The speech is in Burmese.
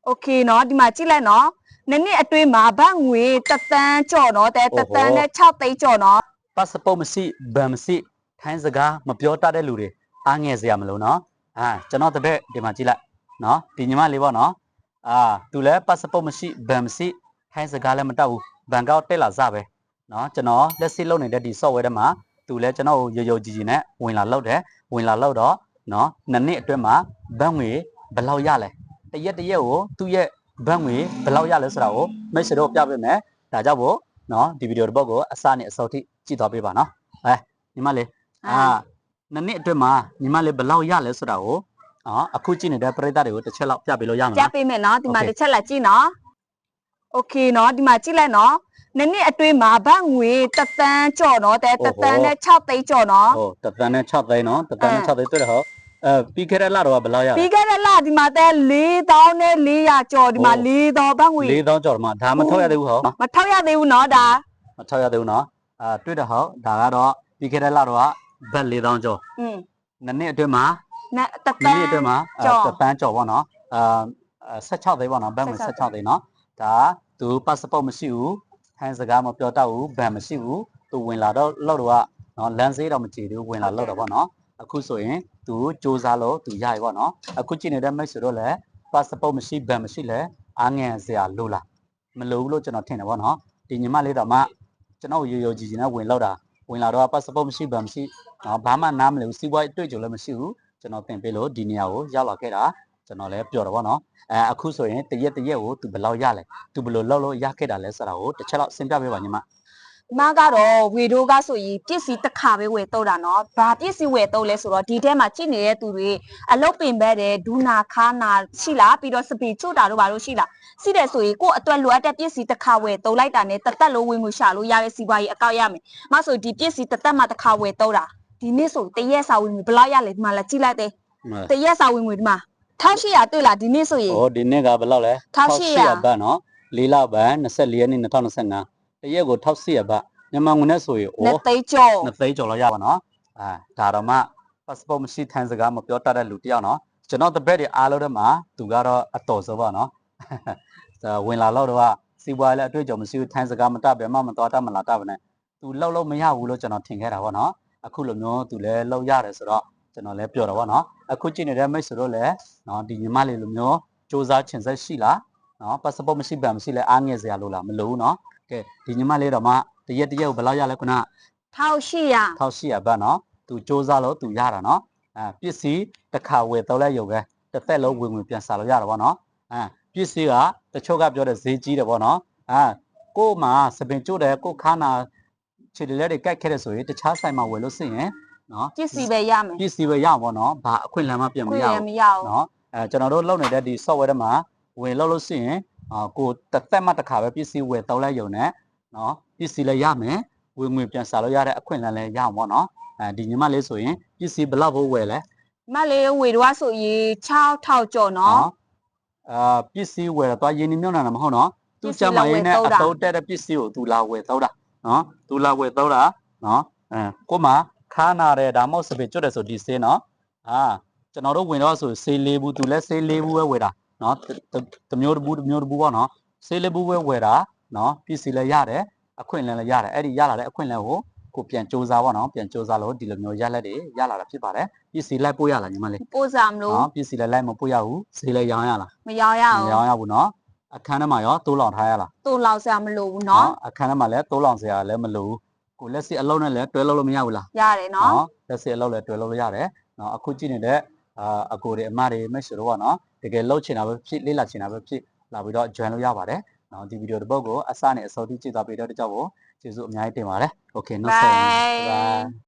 Okay เนาะဒီမှာကြည့်လိုက်เนาะနှစ်အတွင်းမှာဘတ်ငွေတက်တန်းကြော်เนาะတက်တန်းနဲ့6သိန်းကြော်เนาะ passport မရှိဗန်မရှိထိုင်းစကားမပြောတတ်တဲ့လူတွေအားငယ်စရာမလိုနော်ကျွန်တော်တပည့်ဒီမှာကြည့်လိုက်နော်ဒီညီမလေးပေါ့နော်သူလည်း passport မရှိဗန်မရှိထိုင်းစကားလည်းမတတ်ဘူးဘန်ကောက်တက်လာစပဲနော်ကျွန်တော်လက်စစ်လုပ်နေတဲ့ဒီ software ထဲမှာသူလည်းကျွန်တော်ကိုရိုးကြည်နဲ့ဝင်လာလောက်တယ်ဝင်လာလောက်တော့နော်နှစ်အတွင်းမှာဘတ်ငွေဘယ်လောက်ရလဲတရက်ကိုသူ့ရဲ့ဘတ်ငွေဘယ်လောက်ရလဲဆိုတာကိုမိတ်ဆွေတို့ပြပေးမယ်ဒါကြောင့်မို့နော်ဒီဗီဒီယိုတစ်ပုဒ်ကိုအစနဲ့အဆုံးထိကြည့်သွားပေးပါနော်ညီမလေးနှစ်အတွင်းမှာညီမလေးဘယ်လောက်ရလဲဆိုတာကိုအခုကြည့်နေတဲ့ပရိသတ်တွေကိုတစ်ချက်လောက်ပြပေးလို့ရမှာလားပြပေးမယ်နော်ဒီမှာတစ်ချက်လာကြည့်နော် Okay နော်ဒီမှာကြည့်လိုက်နော်နှစ်အတွင်းမှာဘတ်ငွေတက်တန်းကြော်နော်တက်တန်းနဲ့6သိန်းကြော်နော်ဟုတ်တက်တန်းနဲ့6သိန်းနော်တက်တန်းနဲ့6သိန်းတွေ့တယ်ဟုတ်ပြီးခဲ့တဲ့လတော့ဘယ်လောက်ရလဲပြီးခဲ့တဲ့လဒီမှာတဲ့4400ကျော်ဒီမှာ4000ဘတ်ငွေ4000ကျော်ဒီမှာဒါမထောက်ရသေးဘူးဟောမထောက်ရသေးဘူးနော်ဒါမထောက်ရသေးဘူးနော်တွေ့တယ်ဟုတ်ဒါကတော့ပြီးခဲ့တဲ့လတော့ဘတ်4000ကျော်နှစ်အတွင်းမှာတက်တန်းအတွင်းမှာတက်တန်းကျော်ပေါ့နော်16သိန်းပေါ့နော်ဘတ်ငွေ16သိန်းနော်ဒါသူ passport မရှိဘူးထိုင်းစကားမပြောတတ်ဘူးဘန်မရှိဘူးသူဝင်လာတော့လောက်တော့နော်လမ်းစေးတော့မကြည့်သေးဘူးဝင်လာလောက်တော့ပေါ့နော်အခုဆိုရင်သူစူးစမ်းလို့သူရပြီပေါ့နော်အခုကြည့်နေတဲ့မိတ်ဆွေတို့လည်း passport မရှိဘန်မရှိလဲအားငယ်စရာလိုလားမလိုဘူးလို့ကျွန်တော်ထင်တယ်ပေါ့နော်ဒီညီမလေးတော့မှကျွန်တော်ရိုးကြည်နဲ့ဝင်လောက်တာဝင်လာတော့ passport မရှိဘန်မရှိနော်ဘာမှနားမလည်ဘူးစီးပွားရေးတွေ့ကြုံလည်းမရှိဘူးကျွန်တော်သင်ပေးလို့ဒီနေရာကိုရောက်လာခဲ့တာကျွန်တော်လည်းပြောတော့ပေါ့နော်အခုဆိုရင်တရက်ကိုသူဘယ်လောက်ရလဲသူဘယ်လိုလောက်လို့ရခဲ့တာလဲဆိုတာကိုတစ်ချက်လောက်ရှင်းပြပေးပါညီမမကတော့ဝေတို့ကဆိုရင်ပစ္စည်းတစ်ခါပဲဝယ်တော့တာနော်ဘာပစ္စည်းဝယ်တော့လဲဆိုတော့ဒီထဲမှာကြည့်နေတဲ့သူတွေအလုတ်ပင်ပဲတဲ့ဒူနာခါနာရှိလားပြီးတော့စပီချို့တာတို့ဘာလို့ရှိလားရှိတယ်ဆိုရင်ကို့အတွက်လိုအပ်တဲ့ပစ္စည်းတစ်ခါဝယ်တော့လိုက်တာနဲ့တသက်လုံးဝင်ငွေရှာလို့ရတဲ့စီးပွားရေးအကောက်ရမယ်မဆိုဒီပစ္စည်းတသက်မှတစ်ခါဝယ်တော့တာဒီနေ့ဆိုတရက်စာဝင်ငွေဘယ်လောက်ရလဲဒီမှာလာကြည့်လိုက်တယ်တရက်စာဝင်ငွေဒီမှာ1800တွေ့လားဒီနေ့ဆိုရင်ဒီနေ့ကဘယ်လောက်လဲ1800ဘတ်နော်4လဘတ်24ရက်နေ့2025တရက်ကို1800ဘတ်မြန်မာငွေနဲ့ဆိုရင်2သိန်းကျော်လောက်ရပါနော်ဒါတော့မှ passport မရှိထိုင်းစကားမပြောတတ်တဲ့လူတယောက်နော်ကျွန်တော်တပည့်တွေအားလုံးထဲမှာသူကတော့အတော်ဆုံးပါနော်ဝင်လာတော့စီးပွားရေးလည်းအတွေ့အကြုံမရှိဘူးထိုင်းစကားမတတ်ပဲမတော်တတ်မလားတတ်ပါနဲ့သူလောက်မရဘူးလို့ကျွန်တော်ထင်ခဲ့တာပေါ့နော်အခုလိုမျိုးသူလည်းလောက်ရတယ်ဆိုတော့ကျွန်တော်လည်းပြောတော့ပေါ့နော်အခုကြည့်နေတဲ့မိတ်ဆွေတို့လည်းနော်ဒီညီမလေးလိုမျိုးစူးစမ်းချင်ဆက်ရှိလားနော် passport မရှိဗန်မရှိလဲအားငယ်စရာလို့လားမလို့ဘူးနော်ကဲဒီညီမလေးတော့မှတရက်ကိုဘယ်လောက်ရလဲခုန1800ဘတ်နော်သူစူးစမ်းလို့သူရတာနော်ပစ္စည်းတစ်ခါဝယ်တော့လဲရုံပဲတစ်သက်လုံးဝင်ပြန်စားလို့ရတာပေါ့နော်ပစ္စည်းကတချို့ကပြောတဲ့ဈေးကြီးတယ်ပေါ့နော်ကို့မှာစပင်ကျို့တယ်ကို့ခါနာခြေလက်တွေကြိုက်ခဲ့တဲ့ဆိုရင်တခြားဆိုင်မှာဝယ်လို့ရှိရင်နော်ပစ္စည်းပဲရမယ်ပစ္စည်းပဲရအောင်ပေါ့နော်ဘာအခွင့်အလမ်းမှပြန်မရဘူးနော်ကျွန်တော်တို့လုပ်နေတဲ့ဒီ software ထဲမှာဝင်လုပ်လို့ရှိရင်ကိုတစ်သက်မှတစ်ခါပဲပစ္စည်းဝယ်တော့လိုက်ရုံနဲ့နော်ပစ္စည်းလည်းရမယ်ဝင်ငွေပြန်စားလို့ရတဲ့အခွင့်အလမ်းလည်းရအောင်ပေါ့နော်ဒီညီမလေးဆိုရင်ပစ္စည်းဘယ်လောက်ဖို့ဝယ်လဲမလေးဝယ်တော့ဆိုရင်6000ကျော်နော်ပစ္စည်းဝယ်တော့ရင်းနှီးမြှုပ်နှံတာမဟုတ်နော်သူကြမ်းမာရေးနဲ့အသုံးတက်တဲ့ပစ္စည်းကိုသူလာဝယ်တော့တာနော်သူလာဝယ်တော့တာနော်ကိုမှခါနာတယ်ဒါမှမဟုတ်စပင်ကျွတ်တယ်ဆိုဒီဆေးနော်ကျွန်တော်တို့ဝင်တော့ဆိုဆေး၄ဘူးသူလည်းဆေး၄ဘူးပဲဝယ်တာနော်တမျိုးတစ်ဘူးပေါ့နော်ဆေး၄ဘူးပဲဝယ်တာနော်ပစ္စည်းလည်းရတယ်အခွင့်အလမ်းလည်းရတယ်အဲ့ဒီရလာတဲ့အခွင့်အလမ်းကိုပြန်စူးစမ်းပေါ့နော်ပြန်စူးစမ်းလို့ဒီလိုမျိုးရလက်တွေရလာတာဖြစ်ပါတယ်ပစ္စည်းလိုက်ပို့ရလားညီမလေးပို့စားမလို့နော်ပစ္စည်းလိုက်မပို့ရဘူးဈေးလည်းရောင်းရလားမရောင်းရဘူးမရောင်းရဘူးနော်အခန်းထဲမှာရောတိုးလောင်ထားရလားတိုးလောင်စရာမလိုဘူးနော်အခန်းထဲမှာလည်းတိုးလောင်စရာလည်းမလိုဘူးကိုလက်စီအလုံးနဲ့လည်းတွဲလို့မရဘူးလားရတယ်နော်လက်စီအလုံးလည်းတွဲလို့ရတယ်နော်အခုကြည့်နေတဲ့အကိုတွေအမတွေမိတ်ဆွေတို့ကနော်တကယ်လှုပ်ချင်တာပဲဖြစ်လေးလာချင်တာပဲဖြစ်လာပြီးတော့ join လုပ်ရပါတယ်နော်ဒီဗီဒီယိုတစ်ပုဒ်ကိုအစနဲ့အဆုံးထိကြည့်သွားပြီးတော့တကြောက်ကိုကျေးဇူးအများကြီးတင်ပါတယ် okay နောက်ဆက်